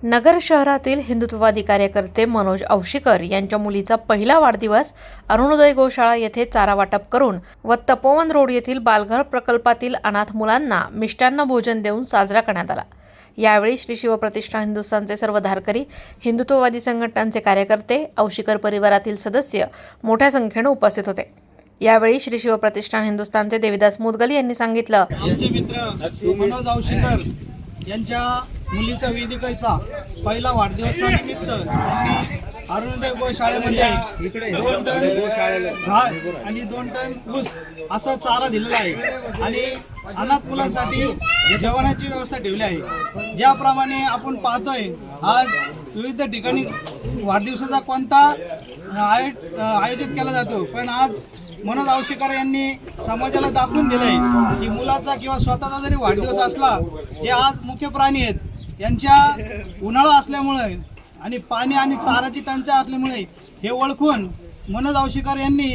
नगर शहरातील हिंदुत्ववादी कार्यकर्ते मनोज औशीकर यांच्या मुलीचा पहिला वाढदिवस अरुणोदय गोशाळा येथे चारा वाटप करून व तपोवन रोड येथील बालघर प्रकल्पातील अनाथ मुलांना मिष्टान्न भोजन देऊन साजरा करण्यात आला। यावेळी श्री शिवप्रतिष्ठान हिंदुस्थानचे सर्व धारकरी, हिंदुत्ववादी संघटनांचे कार्यकर्ते, औशीकर परिवारातील सदस्य मोठ्या संख्येने उपस्थित होते। यावेळी श्री शिवप्रतिष्ठान हिंदुस्थानचे देविदास मुदगल यांनी सांगितलं, आमचे मित्र मनोज औशीकर यांच्या मुलीचा वेदिकेचा पहिला वाढदिवसानिमित्त त्यांनी अरुणोदय गोशाळेमध्ये 2 टन घास आणि 2 टन ऊस असा चारा दिलेला आहे आणि अनाथ मुलांसाठी जेवणाची व्यवस्था ठेवली आहे। ज्याप्रमाणे आपण पाहतोय आज विविध ठिकाणी वाढदिवसाचा कोणता आयोजित केला जातो, पण आज मनोज औशीकर यांनी समाजाला दाखवून दिलंय की मुलाचा किंवा स्वतःचा जरी वाढदिवस असला, जे आज मुख्य प्राणी आहेत यांच्या उन्हाळा असल्यामुळे आणि पाणी आणि चाराची टंचाई असल्यामुळे हे ओळखून मनोज औशीकर यांनी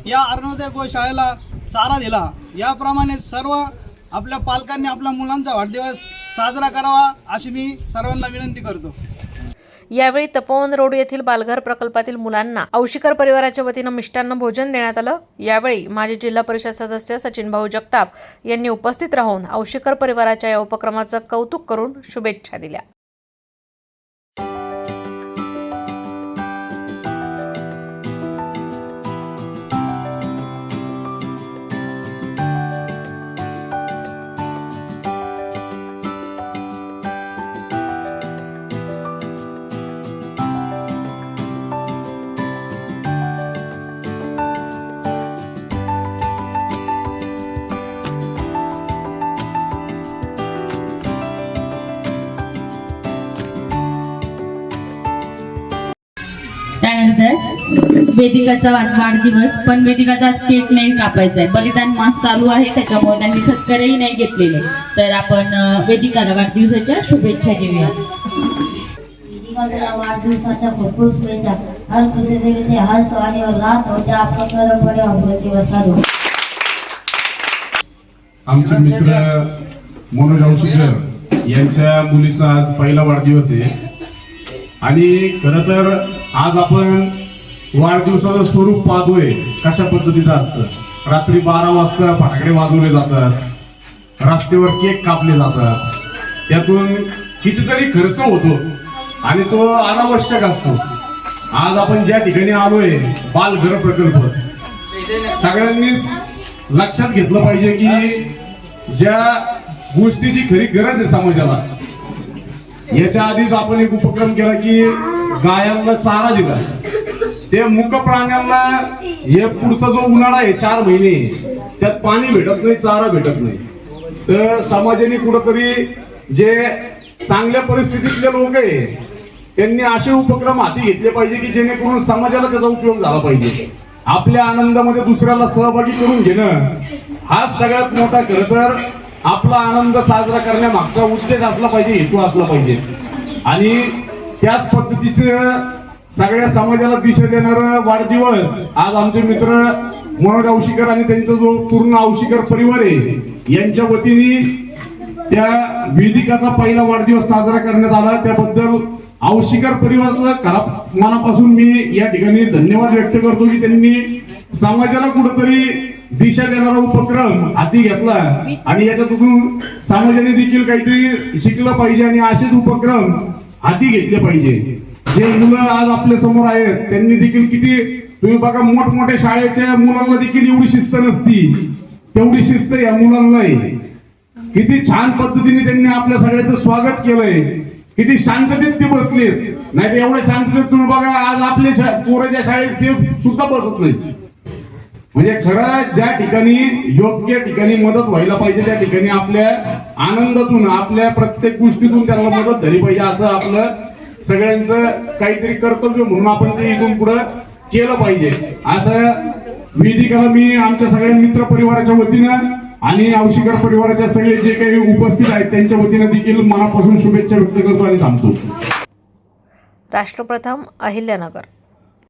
या अरुणोदय गोशाळेला चारा दिला। याप्रमाणे सर्व आपल्या पालकांनी आपल्या मुलांचा वाढदिवस साजरा करावा अशी मी सर्वांना विनंती करतो। यावेळी तपोवन रोड येथील बालघर प्रकल्पातील मुलांना औशीकर परिवाराच्या वतीनं मिष्टान्न भोजन देण्यात आलं। यावेळी माजी जिल्हा परिषद सदस्य सचिन भाऊ जगताप यांनी उपस्थित राहून औशीकर परिवाराच्या या उपक्रमाचं कौतुक करून शुभेच्छा दिल्या। त्यानंतर वेदिकाचा वाढदिवस, पण वेदिकाचा आज केक नाही कापायचा आहे, बलिदान मास चालू आहे, त्याच्यामुळे त्यांनी सत्कारही नाही घेतलेले। तर आपण वेदिकाला वाढदिवसाच्या शुभेच्छा देऊया। वेदिकाला वाढदिवसाच्या खूप शुभेच्छा। हर खुशी से थे हर सुहानी और रात हो जा आपका करम पड़े अमृत वर्षा दो। आमचे मित्र मनोज औशीकर यांच्या मुलीचा आज पहिला वाढदिवस आहे आणि खरं तर आज आपण वाढदिवसाचं स्वरूप पाहतोय कशा पद्धतीचं असतं। रात्री 12 वाजता फटाकडे वाजवले जातात, रस्त्यावर केक कापले जातात, त्यातून कितीतरी खर्च होतो आणि तो अनावश्यक असतो। आज आपण ज्या ठिकाणी आलोय बालघर प्रकल्प, सगळ्यांनीच लक्षात घेतलं पाहिजे की ज्या गोष्टीची खरी गरज आहे समाजाला, याच्या आधीच आपण एक उपक्रम केला की गायांना चारा दिला, ते मुक प्राण्यांना हे पुढचा जो उन्हाळा आहे 4 महिने त्यात पाणी भेटत नाही, चारा भेटत नाही। तर समाजाने कुठंतरी जे चांगल्या परिस्थितीतले लोक आहे त्यांनी असे उपक्रम हाती घेतले पाहिजे की जेणेकरून समाजाला त्याचा उपयोग झाला पाहिजे। आपल्या आनंदामध्ये दुसऱ्याला सहभागी करून घेणं हा सगळ्यात मोठा खरं तर आपला आनंद साजरा करण्यामागचा उद्देश असला पाहिजे, हेतू असला पाहिजे। आणि त्याच पद्धतीचं सगळ्या समाजाला दिशा देणारा वाढदिवस आज आमचे मित्र मनोज औशीकर आणि त्यांचा जो पूर्ण औशीकर परिवार आहे यांच्या वतीने त्या वेदिकाचा पहिला वाढदिवस साजरा करण्यात आला। त्याबद्दल औशीकर परिवाराचं खराब मनापासून मी या ठिकाणी धन्यवाद व्यक्त करतो की त्यांनी समाजाला कुठेतरी दिशा देणारा उपक्रम हाती घेतला आणि याच्यातून समाजाने देखील काहीतरी शिकलं पाहिजे आणि असेच उपक्रम हाती घेतले पाहिजे। जे मुलं आज आपल्या समोर आहेत त्यांनी देखील किती, तुम्ही बघा मोठमोठ्या शाळेच्या मुलांना देखील एवढी शिस्त नसती, तेवढी शिस्त या मुलांना आहे। किती छान पद्धतीने त्यांनी आपल्या सगळ्याचं स्वागत केलंय, किती शांततेत ते बसलेत, नाही तर एवढ्या शांततेत तुम्ही बघा आज आपल्या पोराच्या शाळेत ते सुद्धा बसत नाही। म्हणजे खरं ज्या ठिकाणी योग्य ठिकाणी मदत व्हायला पाहिजे त्या ठिकाणी आपल्या आनंदातून, आपल्या प्रत्येक गोष्टीतून त्यांना मदत झाली पाहिजे, असं आपलं सगळ्यांचं काहीतरी कर्तव्य म्हणून आपण ते इथून पुढे केलं पाहिजे। असं वेदिकाला मी आमच्या सगळ्या मित्र परिवाराच्या वतीनं आणि औशीकर परिवाराच्या सगळे जे काही उपस्थित आहेत त्यांच्या वतीनं देखील मनापासून शुभेच्छा व्यक्त करतो आणि थांबतो। राष्ट्रप्रथम, अहिल्यानगर।